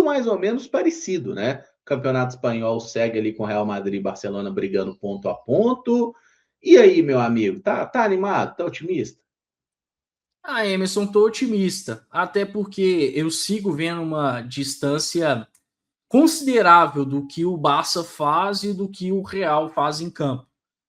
mais ou menos parecido, né? O Campeonato Espanhol segue ali com Real Madrid e Barcelona brigando ponto a ponto. E aí, meu amigo, tá animado? Tá otimista? Emerson, tô otimista, até porque eu sigo vendo uma distância considerável do que o Barça faz e do que o Real faz em campo.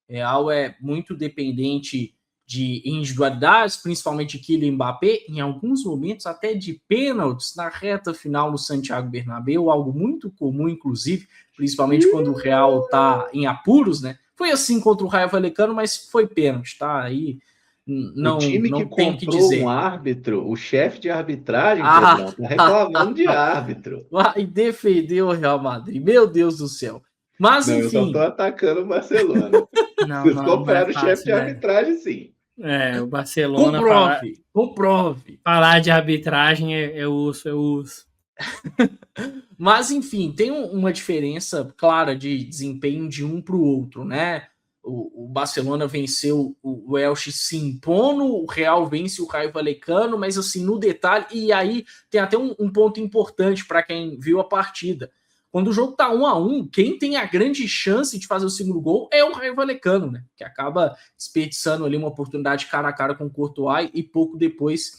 O Real é muito dependente de individualidades, principalmente de Kylian Mbappé, em alguns momentos até de pênaltis na reta final no Santiago Bernabéu, algo muito comum, inclusive, principalmente quando o Real está em apuros, né? Foi assim contra o Rayo Vallecano, mas foi pênalti, tá? Aí O não, time que não tem o que comprou um dizer. árbitro, o chefe de arbitragem, Ah, Pedrão, tá reclamando de árbitro. vai defender o Real Madrid, meu Deus do céu. Mas, Não, eu só tô enfim, atacando o Barcelona. Não, Vocês não é compraram o chefe fácil, de velho. arbitragem, sim. O Barcelona comprove, comprove. falar de arbitragem é osso, é osso. Mas, enfim, tem uma diferença clara de desempenho de um para o outro, né? O Barcelona venceu o Elche se impondo, o Real vence o Rayo Vallecano, mas assim, no detalhe, e aí tem até um ponto importante para quem viu a partida. Quando o jogo tá 1-1, quem tem a grande chance de fazer o segundo gol é o Rayo Vallecano, né? Que acaba desperdiçando ali uma oportunidade cara a cara com o Courtois e pouco depois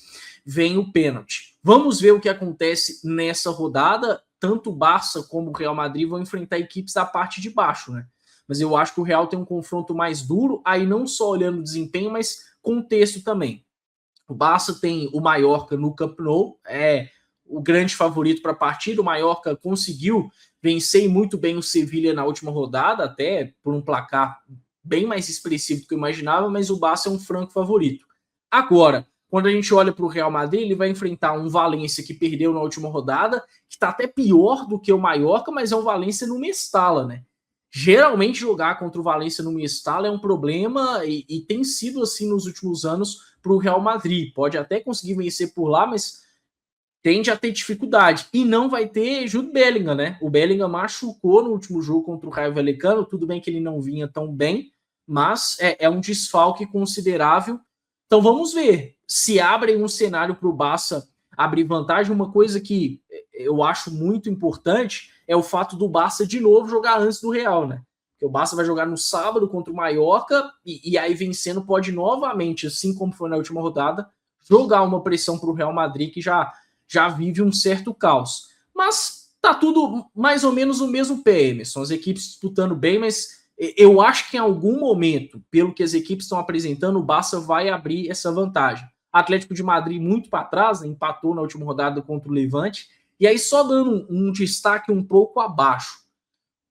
vem o pênalti. Vamos ver o que acontece nessa rodada. Tanto o Barça como o Real Madrid vão enfrentar equipes da parte de baixo, né? Mas eu acho que o Real tem um confronto mais duro, aí não só olhando o desempenho, mas contexto também. O Barça tem o Mallorca no Camp Nou, é o grande favorito para a partida. O Mallorca conseguiu vencer muito bem o Sevilha na última rodada, até por um placar bem mais expressivo do que eu imaginava, mas o Barça é um franco favorito. Agora, quando a gente olha para o Real Madrid, ele vai enfrentar um Valência que perdeu na última rodada, que está até pior do que o Mallorca, mas é um Valência no Mestala, né? Geralmente jogar contra o Valência no Mestala é um problema e tem sido assim nos últimos anos para o Real Madrid. Pode até conseguir vencer por lá, mas tende a ter dificuldade. E não vai ter Jude Bellingham, né? O Bellingham machucou no último jogo contra o Rayo Vallecano. Tudo bem que ele não vinha tão bem, mas é um desfalque considerável. Então vamos ver se abrem um cenário para o Barça abrir vantagem. Uma coisa que eu acho muito importante é o fato do Barça de novo jogar antes do Real, né? Porque o Barça vai jogar no sábado contra o Mallorca e aí vencendo pode novamente, assim como foi na última rodada, jogar uma pressão para o Real Madrid que já vive um certo caos. Mas tá tudo mais ou menos no mesmo pé, Emerson. As equipes disputando bem, mas eu acho que em algum momento, pelo que as equipes estão apresentando, o Barça vai abrir essa vantagem. Atlético de Madrid muito para trás, né? Empatou na última rodada contra o Levante. E aí, só dando um destaque um pouco abaixo.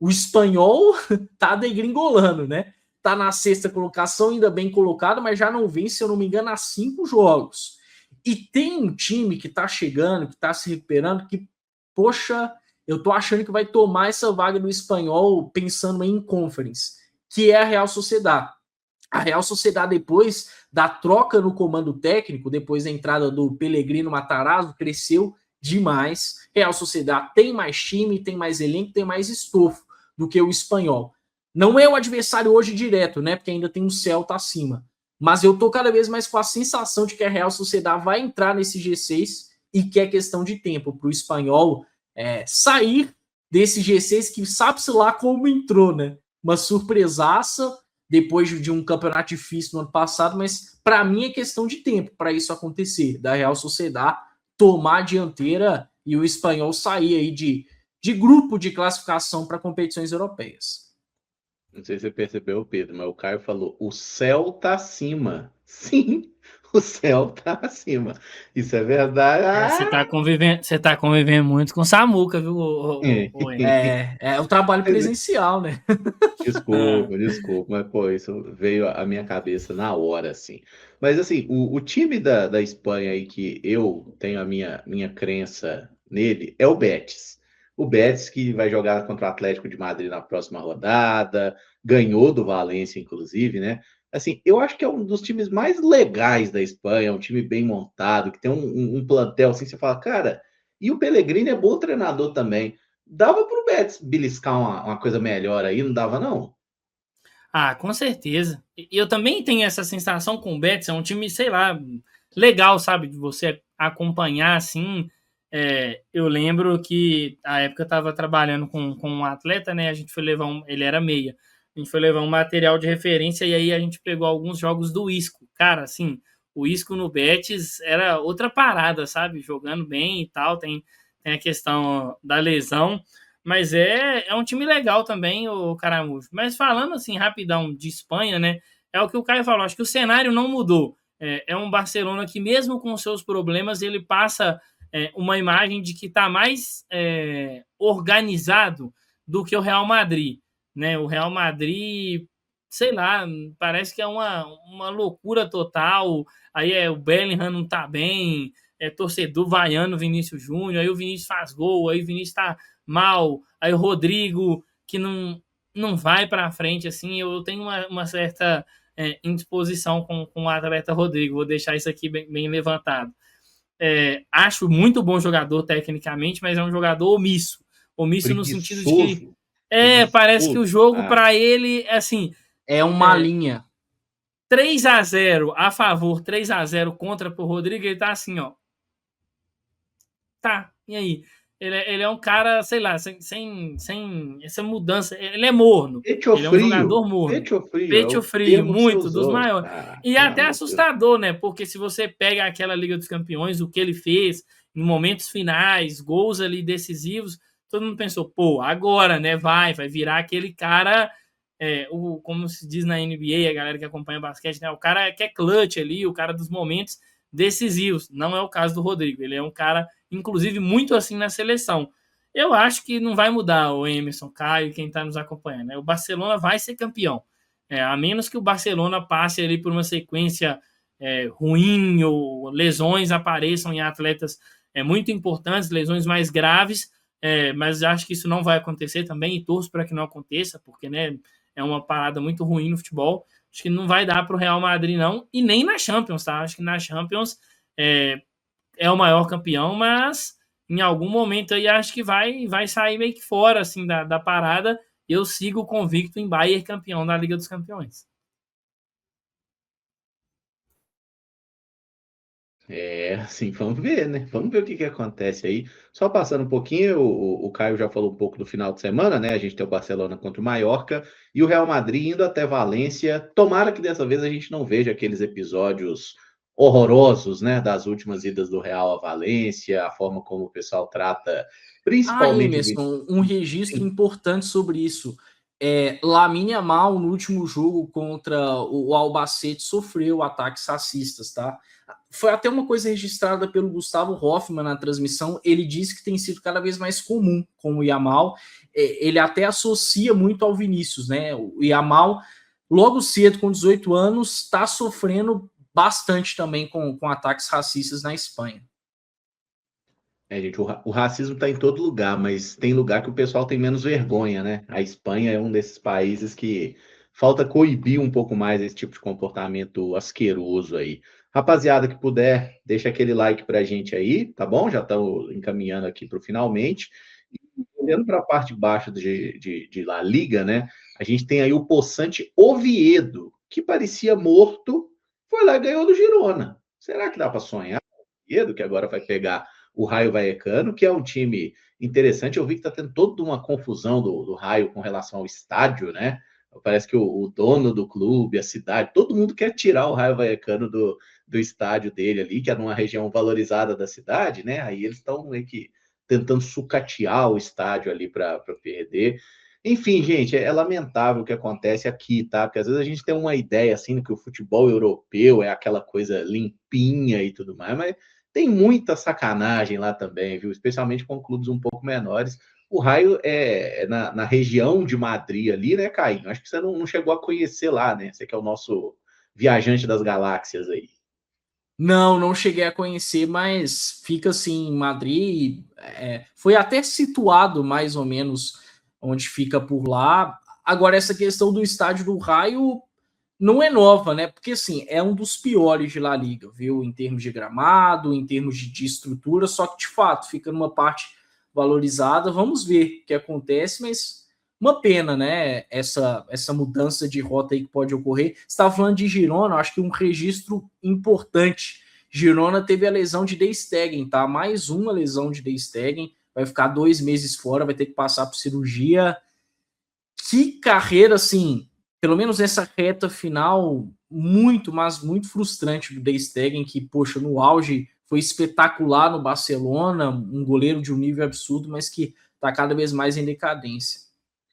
O Espanhol tá degringolando, né? Tá na sexta colocação, ainda bem colocado, mas já não vence, se eu não me engano, há 5 jogos. E tem um time que tá chegando, que tá se recuperando, que, poxa, eu tô achando que vai tomar essa vaga do Espanhol pensando em Conference, que é a Real Sociedad. A Real Sociedad, depois da troca no comando técnico, depois da entrada do Pellegrino Matarazzo, cresceu demais. Real Sociedad tem mais time, tem mais elenco, tem mais estofo do que o Espanhol. Não é o adversário hoje direto, né? Porque ainda tem um Celta acima. Mas eu tô cada vez mais com a sensação de que a Real Sociedad vai entrar nesse G6 e que é questão de tempo para o Espanhol sair desse G6 que sabe-se lá como entrou, né? Uma surpresaça depois de um campeonato difícil no ano passado, mas para mim é questão de tempo para isso acontecer, da Real Sociedad tomar a dianteira e o Espanhol sair aí de grupo de classificação para competições europeias. Não sei se você percebeu, Pedro, mas o Caio falou: o céu tá acima. Sim, o céu tá acima. Isso é verdade. Você tá convivendo muito com o Samuca, viu, É o trabalho presencial, né? Desculpa, desculpa, mas pô, isso veio à minha cabeça na hora, assim. Mas assim, o time da Espanha aí que eu tenho a minha crença nele é o Betis. O Betis que vai jogar contra o Atlético de Madrid na próxima rodada, ganhou do Valência, inclusive, né? Assim, eu acho que é um dos times mais legais da Espanha, é um time bem montado, que tem um plantel assim, você fala, cara, e o Pellegrini é bom treinador também. Dava pro Betis beliscar uma coisa melhor aí, não dava, não? Com certeza. E eu também tenho essa sensação com o Betis, é um time, sei lá, legal, sabe, de você acompanhar, assim. eu lembro que a época eu estava trabalhando com um atleta, né? A gente foi levar ele era meia. A gente foi levar um material de referência e aí a gente pegou alguns jogos do Isco. Cara, assim, o Isco no Betis era outra parada, sabe? Jogando bem e tal, tem a questão da lesão, mas é um time legal também, o Caramujo. Mas falando assim, rapidão, de Espanha, né? É o que o Caio falou, acho que o cenário não mudou. É um Barcelona que, mesmo com seus problemas, ele passa uma imagem de que está mais organizado do que o Real Madrid. Né? O Real Madrid, sei lá, parece que é uma loucura total. Aí o Bellingham não tá bem, torcedor vaiando o Vinícius Júnior, aí o Vinícius faz gol, aí o Vinícius tá mal, aí o Rodrigo, que não vai para frente, assim, eu tenho uma certa indisposição com o atleta Rodrigo, vou deixar isso aqui bem levantado. Acho muito bom jogador tecnicamente, mas é um jogador omisso no sentido de que parece que o jogo para ele, assim... É uma linha. 3-0 a favor, 3-0 contra pro Rodrigo, ele tá assim, ó. Tá, e aí? Ele é um cara, sei lá, sem essa mudança. Ele é morno. Ele é um jogador morno. Pecho frio, muito, dos maiores. E até assustador, né? Porque se você pega aquela Liga dos Campeões, o que ele fez em momentos finais, gols ali decisivos, todo mundo pensou, pô, agora, né? Vai virar aquele cara... como se diz na NBA, a galera que acompanha basquete, né? O cara que é clutch ali, o cara dos momentos decisivos. Não é o caso do Rodrigo. Ele é um cara, inclusive, muito assim na seleção. Eu acho que não vai mudar o Emerson, Caio, quem está nos acompanhando. Né? O Barcelona vai ser campeão. A menos que o Barcelona passe ali por uma sequência ruim ou lesões apareçam em atletas muito importantes, lesões mais graves, mas acho que isso não vai acontecer também e torço para que não aconteça, porque, né, é uma parada muito ruim no futebol. Acho que não vai dar para o Real Madrid, não. E nem na Champions, tá? Acho que na Champions é o maior campeão, mas em algum momento aí acho que vai sair meio que fora assim, da parada. Eu sigo convicto em Bayern campeão da Liga dos Campeões. Assim, vamos ver, né? Vamos ver o que acontece aí. Só passando um pouquinho, o Caio já falou um pouco do final de semana, né? A gente tem o Barcelona contra o Mallorca e o Real Madrid indo até Valência. Tomara que dessa vez a gente não veja aqueles episódios horrorosos, né? Das últimas idas do Real a Valência, a forma como o pessoal trata, principalmente... Emerson, um registro importante sobre isso. Lamine Yamal, no último jogo contra o Albacete, sofreu ataques racistas, tá? Foi até uma coisa registrada pelo Gustavo Hoffmann na transmissão. Ele disse que tem sido cada vez mais comum com o Yamal. Ele até associa muito ao Vinícius, né? O Yamal, logo cedo, com 18 anos, está sofrendo bastante também com ataques racistas na Espanha. Gente, o racismo está em todo lugar, mas tem lugar que o pessoal tem menos vergonha, né? A Espanha é um desses países que falta coibir um pouco mais esse tipo de comportamento asqueroso aí. Rapaziada que puder, deixa aquele like pra gente aí, tá bom? Já estamos encaminhando aqui para o finalmente. E olhando para a parte de baixo de La Liga, né? A gente tem aí o possante Oviedo, que parecia morto, foi lá e ganhou do Girona. Será que dá para sonhar? Oviedo, que agora vai pegar o Raio Vallecano, que é um time interessante. Eu vi que está tendo toda uma confusão do Raio com relação ao estádio, né? Parece que o dono do clube, a cidade, todo mundo quer tirar o Raio Vallecano do estádio dele ali, que é numa região valorizada da cidade, né? Aí eles estão meio que tentando sucatear o estádio ali para perder. Enfim, gente, é lamentável o que acontece aqui, tá? Porque às vezes a gente tem uma ideia assim que o futebol europeu é aquela coisa limpinha e tudo mais, mas tem muita sacanagem lá também, viu? Especialmente com clubes um pouco menores. O Raio é na região de Madrid ali, né, Caio? Acho que você não chegou a conhecer lá, né? Você que é o nosso viajante das galáxias aí. Não cheguei a conhecer, mas fica assim, em Madrid, foi até situado mais ou menos onde fica por lá. Agora, essa questão do estádio do Raio não é nova, né? Porque assim, é um dos piores de La Liga, viu? Em termos de gramado, em termos de estrutura, só que de fato fica numa parte valorizada. Vamos ver o que acontece, mas uma pena, né? Essa mudança de rota aí que pode ocorrer. Você estava falando de Girona, acho que um registro importante Girona teve a lesão de Ter Stegen, tá? Mais uma lesão de Ter Stegen, vai ficar 2 meses fora, vai ter que passar por cirurgia. Que carreira, assim, pelo menos nessa reta final, muito, mas muito frustrante do Ter Stegen, que, poxa, no auge foi espetacular no Barcelona, um goleiro de um nível absurdo, mas que tá cada vez mais em decadência.